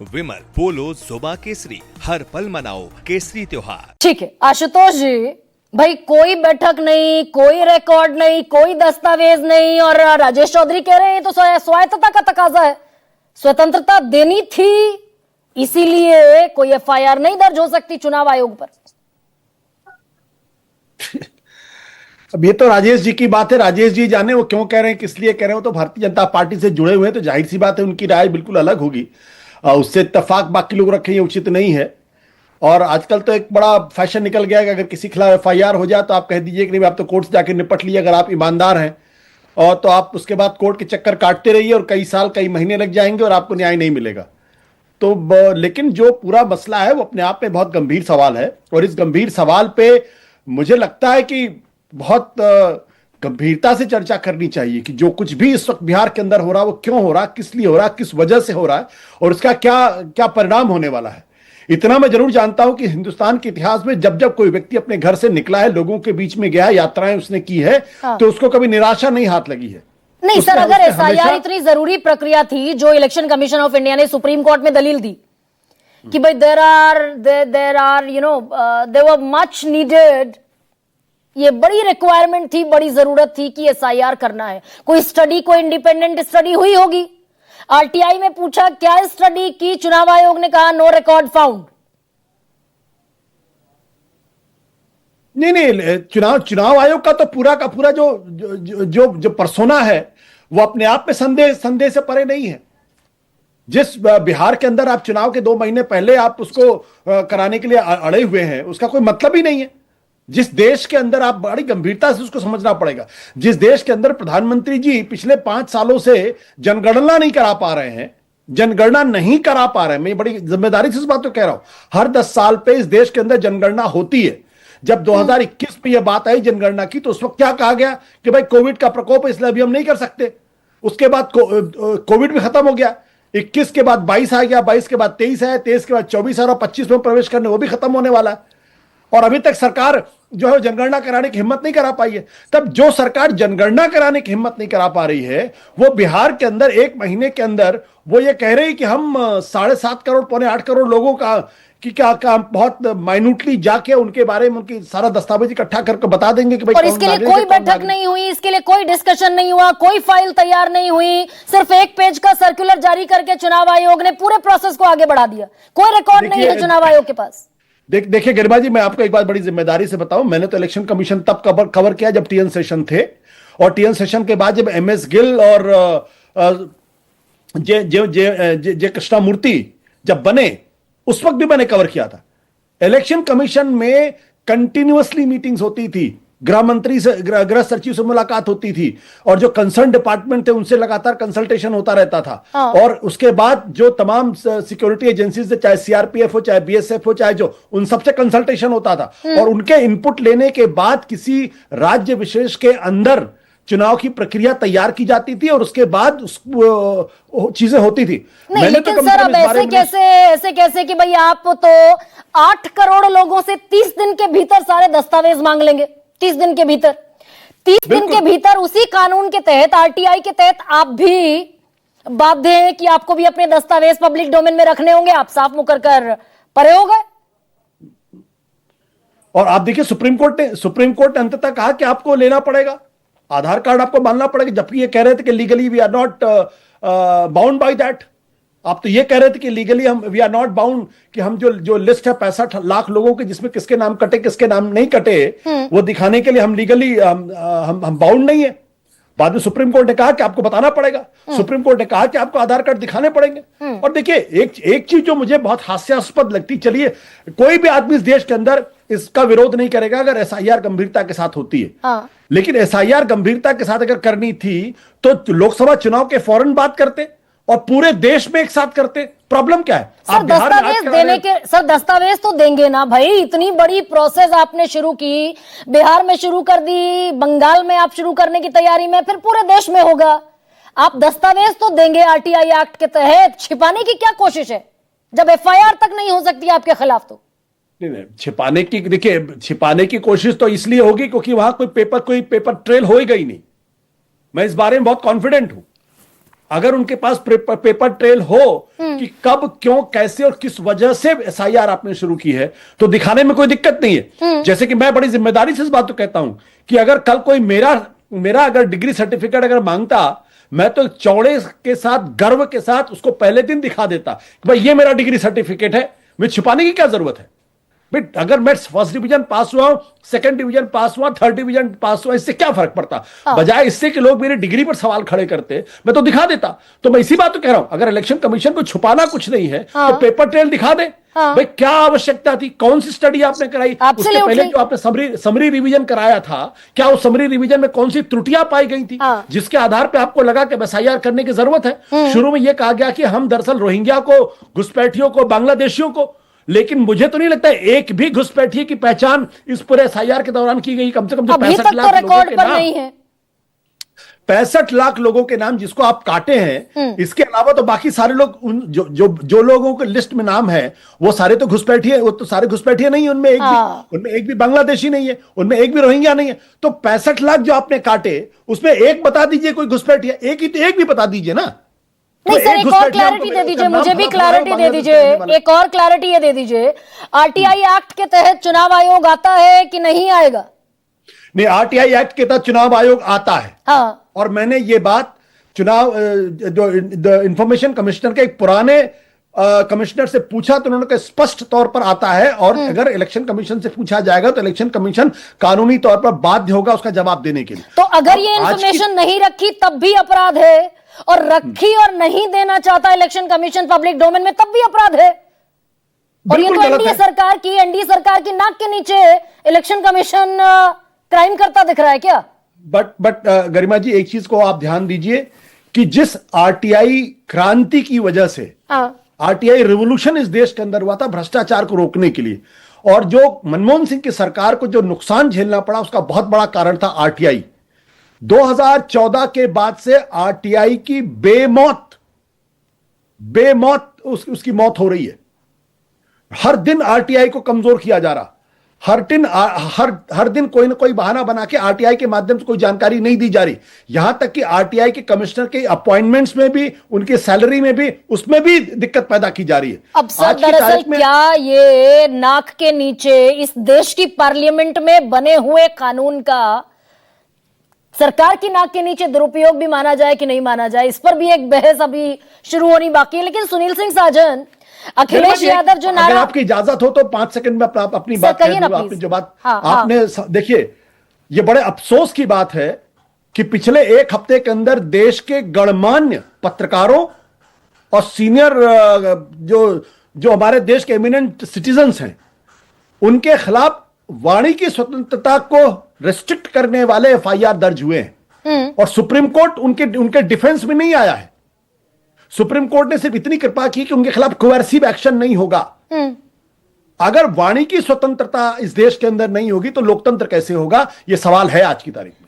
विमल पोलो जुबा केसरी, हर पल मनाओ केसरी त्योहार। ठीक है आशुतोष जी, भाई कोई बैठक नहीं, कोई रिकॉर्ड नहीं, कोई दस्तावेज नहीं, और राजेश चौधरी कह रहे हैं तो स्वायत्तता का तकाजा है, स्वतंत्रता देनी थी, इसीलिए कोई एफआईआर नहीं दर्ज हो सकती चुनाव आयोग पर। अब ये तो राजेश जी की बात है, राजेश जी जाने वो क्यों कह रहे हैं, किस लिए कह रहे हो। तो भारतीय जनता पार्टी से जुड़े हुए हैं तो जाहिर सी बात है उनकी राय बिल्कुल अलग होगी, उससे इत्तेफाक बाकी लोग रखें ये उचित नहीं है। और आजकल तो एक बड़ा फैशन निकल गया है कि अगर किसी खिलाफ एफआईआर हो जाए तो आप कह दीजिए कि नहीं आप तो कोर्ट से जाकर निपट लिए, अगर आप ईमानदार हैं, और तो आप उसके बाद कोर्ट के चक्कर काटते रहिए और कई साल कई महीने लग जाएंगे और आपको न्याय नहीं मिलेगा। तो लेकिन जो पूरा मसला है वो अपने आप में बहुत गंभीर सवाल है, और इस गंभीर सवाल पे मुझे लगता है कि बहुत गंभीरता से चर्चा करनी चाहिए कि जो कुछ भी इस वक्त बिहार के अंदर हो रहा है वो क्यों हो रहा है, किस लिए हो रहा है, किस वजह से हो रहा है, और उसका क्या क्या परिणाम होने वाला है। इतना मैं जरूर जानता हूं कि हिंदुस्तान के इतिहास में जब जब कोई व्यक्ति अपने घर से निकला है, लोगों के बीच में गया है, यात्राएं उसने की है, तो उसको कभी निराशा नहीं हाथ लगी है। नहीं सर, अगर एफआईआर इतनी जरूरी प्रक्रिया थी जो इलेक्शन कमीशन ऑफ इंडिया ने सुप्रीम कोर्ट में दलील दी कि भाई there are there were much needed, ये बड़ी रिक्वायरमेंट थी, बड़ी जरूरत थी कि एसआईआर करना है। कोई स्टडी, कोई इंडिपेंडेंट स्टडी हुई होगी। आरटीआई में पूछा क्या स्टडी की, चुनाव आयोग ने कहा नो रिकॉर्ड फाउंड। नहीं, चुनाव आयोग का तो पूरा का पूरा जो पर्सोना है वो अपने आप में संदेह से परे नहीं है। जिस बिहार के अंदर आप चुनाव के 2 महीने पहले आप उसको कराने के लिए अड़े हुए हैं, उसका कोई मतलब ही नहीं है। जिस देश के अंदर आप बड़ी गंभीरता से उसको समझना पड़ेगा, जिस देश के अंदर प्रधानमंत्री जी पिछले 5 सालों से जनगणना नहीं करा पा रहे हैं, मैं बड़ी जिम्मेदारी से इस बात को कह रहा हूं। हर 10 साल पे इस देश के अंदर जनगणना होती है। जब 2021 में यह बात आई जनगणना की तो उस वक्त क्या कहा गया कि भाई कोविड का प्रकोप है इसलिए अभी हम नहीं कर सकते। उसके बाद कोविड भी खत्म हो गया, 21 के बाद 22 आ गया, 22 के बाद 23 आया, 23 के बाद 24 और 25 में प्रवेश करने वो भी खत्म होने वाला है, और अभी तक सरकार जो है जनगणना कराने की हिम्मत नहीं करा पाई है। तब जो सरकार जनगणना कराने की हिम्मत नहीं करा पा रही है वो बिहार के अंदर 1 महीने के अंदर वो ये कह रही कि हम 7.5 करोड़ पौने 8 करोड़ लोगों का कि क्या काम बहुत माइन्यूटली जाके उनके बारे में उनकी सारा दस्तावेज इकट्ठा करके बता देंगे कि भाई। और इसके लिए कोई बैठक नहीं हुई, इसके लिए कोई डिस्कशन नहीं हुआ, कोई फाइल तैयार नहीं हुई, सिर्फ 1 पेज का सर्कुलर जारी करके चुनाव आयोग ने पूरे प्रोसेस को आगे बढ़ा दिया। कोई रिकॉर्ड नहीं है चुनाव आयोग के पास। देखिए गरिमा जी, मैं आपको एक बात बड़ी जिम्मेदारी से बताऊं, मैंने तो इलेक्शन कमीशन तब कवर किया जब टीएन सेशन थे, और टीएन सेशन के बाद जब एमएस गिल और जे कृष्णामूर्ति जब बने उस वक्त भी मैंने कवर किया था। इलेक्शन कमीशन में कंटिन्यूअसली मीटिंग्स होती थी, गृह मंत्री से, गृह सचिव से मुलाकात होती थी, और जो कंसर्न डिपार्टमेंट थे उनसे लगातार कंसल्टेशन होता रहता था। और उसके बाद जो तमाम सिक्योरिटी एजेंसीज, चाहे सीआरपीएफ हो, चाहे बीएसएफ हो, चाहे जो, उन सबसे कंसल्टेशन होता था, और उनके इनपुट लेने के बाद किसी राज्य विशेष के अंदर चुनाव की प्रक्रिया तैयार की जाती थी, और उसके बाद चीजें होती थी। नहीं, लेकिन सर अब ऐसे कैसे कि भाई आप तो 8 करोड़ लोगों से 30 दिन के भीतर सारे दस्तावेज मांग लेंगे। 30 दिन के भीतर, 30 दिन के भीतर उसी कानून के तहत, आरटीआई के तहत आप भी बाध्य हैं कि आपको भी अपने दस्तावेज पब्लिक डोमेन में रखने होंगे। आप साफ मुकर कर परे हो गए। और आप देखिए सुप्रीम कोर्ट ने अंततः कहा कि आपको लेना पड़ेगा, आधार कार्ड आपको मानना पड़ेगा, जबकि ये कह रहे थे कि legally we are not bound by that. आप तो ये कह रहे थे कि लीगली हम वी आर नॉट बाउंड, कि हम जो लिस्ट है 65 लाख लोगों के जिसमें किसके नाम कटे किसके नाम नहीं कटे, वो दिखाने के लिए हम लीगली हम बाउंड नहीं है। बाद में सुप्रीम कोर्ट ने कहा कि आपको बताना पड़ेगा, सुप्रीम कोर्ट ने कहा कि आपको आधार कार्ड दिखाने पड़ेंगे। और देखिए एक चीज जो मुझे बहुत हास्यास्पद लगती, चलिए कोई भी आदमी इस देश के अंदर इसका विरोध नहीं करेगा अगर एसआईआर गंभीरता के साथ होती है, लेकिन एसआईआर गंभीरता के साथ अगर करनी थी तो लोकसभा चुनाव के फौरन बात करते और पूरे देश में एक साथ करते। प्रॉब्लम क्या है? सर दस्तावेज देने के, सर दस्तावेज तो देंगे ना भाई। इतनी बड़ी प्रोसेस आपने शुरू की, बिहार में शुरू कर दी, बंगाल में आप शुरू करने की तैयारी में, फिर पूरे देश में होगा। आप दस्तावेज तो देंगे आरटीआई एक्ट के तहत। छिपाने की क्या कोशिश है जब एफआईआर तक नहीं हो सकती आपके खिलाफ? तो नहीं, छिपाने की कोशिश तो इसलिए होगी क्योंकि वहां कोई पेपर ट्रेल होएगा ही नहीं। मैं इस बारे में बहुत कॉन्फिडेंट हूं। अगर उनके पास पेपर ट्रेल हो कि कब, क्यों, कैसे और किस वजह से एसआईआर आपने शुरू की है, तो दिखाने में कोई दिक्कत नहीं है। जैसे कि मैं बड़ी जिम्मेदारी से इस बात को कहता हूं कि अगर कल कोई मेरा अगर डिग्री सर्टिफिकेट अगर मांगता, मैं तो चौड़े के साथ, गर्व के साथ उसको पहले दिन दिखा देता कि भाई ये मेरा डिग्री सर्टिफिकेट है, मुझे छिपाने की क्या जरूरत है। भाई अगर मैं फर्स्ट डिवीजन पास हुआ हूं, सेकंड डिवीजन पास हुआ, थर्ड डिवीजन पास हुआ, इससे क्या फर्क पड़ता। बजाय इससे कि लोग मेरी डिग्री पर सवाल खड़े करते, मैं तो दिखा देता। तो मैं इसी बात तो कह रहा हूं, अगर इलेक्शन कमीशन को छुपाना कुछ नहीं है तो पेपर ट्रेल दिखा दे। भाई क्या आवश्यकता थी, कौन सी स्टडी आपने कराई, उससे पहले जो आपने समरी रिवीजन कराया था, क्या उस समरी रिवीजन में कौन सी त्रुटियां पाई गई थी जिसके आधार पर आपको लगा कि एसआईआर करने की जरूरत है। शुरू में यह कहा गया कि हम दरअसल रोहिंग्या को, घुसपैठियों को, बांग्लादेशियों को, लेकिन मुझे तो नहीं लगता एक भी घुसपैठिए की पहचान इस पूरे एसआईआर के दौरान की गई। कम से कम तो 65 लाख लोगों के नाम नहीं है, 65 लाख लोगों के नाम जिसको आप काटे हैं। इसके अलावा तो बाकी सारे लोग, जो लोगों के लिस्ट में नाम है वो सारे तो घुसपैठिए, वो तो सारे घुसपैठिए नहीं है, उनमें एक भी बांग्लादेशी नहीं है, उनमें एक भी रोहिंग्या नहीं है। तो 65 लाख जो आपने काटे उसमें एक बता दीजिए कोई घुसपैठिया, एक भी बता दीजिए ना। नहीं सर, एक और क्लैरिटी दे दीजिए, मुझे भी क्लैरिटी दे दीजिए, एक और क्लैरिटी ये दे दीजिए, आरटीआई एक्ट के तहत चुनाव आयोग आता है कि नहीं आएगा? नहीं, आरटीआई एक्ट के तहत चुनाव आयोग आता है। हाँ। और मैंने ये बात चुनाव जो इंफॉर्मेशन कमिश्नर के एक पुराने कमिश्नर से पूछा तो उन्होंने कहा स्पष्ट तौर पर आता है, और अगर इलेक्शन कमीशन से पूछा जाएगा तो इलेक्शन कमीशन कानूनी तौर पर बाध्य होगा उसका जवाब देने के लिए। तो अगर ये इंफॉर्मेशन नहीं रखी तब भी अपराध है, और रखी और नहीं देना चाहता इलेक्शन कमीशन पब्लिक डोमेन में तब भी अपराध है। और ये तो एनडीए सरकार की नाक के नीचे इलेक्शन कमीशन क्राइम करता दिख रहा है क्या? बट गरिमा जी, एक चीज को आप ध्यान दीजिए कि जिस आरटीआई क्रांति की वजह से, आरटीआई रिवोल्यूशन इस देश के अंदर हुआ था भ्रष्टाचार को रोकने के लिए, और जो मनमोहन सिंह की सरकार को जो नुकसान झेलना पड़ा उसका बहुत बड़ा कारण था आरटीआई। 2014 के बाद से आरटीआई की बेमौत उसकी मौत हो रही है। हर दिन आरटीआई को कमजोर किया जा रहा, हर दिन कोई ना कोई बहाना बना के आरटीआई के माध्यम से कोई जानकारी नहीं दी जा रही। यहां तक कि आरटीआई के कमिश्नर के अपॉइंटमेंट्स में भी, उनकी सैलरी में भी, उसमें भी दिक्कत पैदा की जा रही है। अब सर दरअसल क्या ये नाक के नीचे इस देश की पार्लियामेंट में बने हुए कानून का सरकार की नाक के नीचे दुरुपयोग भी माना जाए कि नहीं माना जाए, इस पर भी एक बहस अभी शुरू होनी बाकी है। लेकिन सुनील सिंह साजन, अखिलेश यादव जो नारा, अगर आपकी इजाजत हो तो 5 सेकंड में अपनी बात कह दूं। आपने जो बात आपने देखिए, ये बड़े अफसोस की बात है कि पिछले एक हफ्ते के अंदर देश के गणमान्य पत्रकारों और सीनियर जो हमारे देश के एमिनेंट सिटीजन्स हैं, उनके खिलाफ वाणी की स्वतंत्रता को रेस्ट्रिक्ट करने वाले एफआईआर दर्ज हुए हैं। और सुप्रीम कोर्ट उनके डिफेंस में नहीं आया है। सुप्रीम कोर्ट ने सिर्फ इतनी कृपा की कि उनके खिलाफ कोएर्सिव एक्शन नहीं होगा। अगर वाणी की स्वतंत्रता इस देश के अंदर नहीं होगी तो लोकतंत्र कैसे होगा, यह सवाल है आज की तारीख में।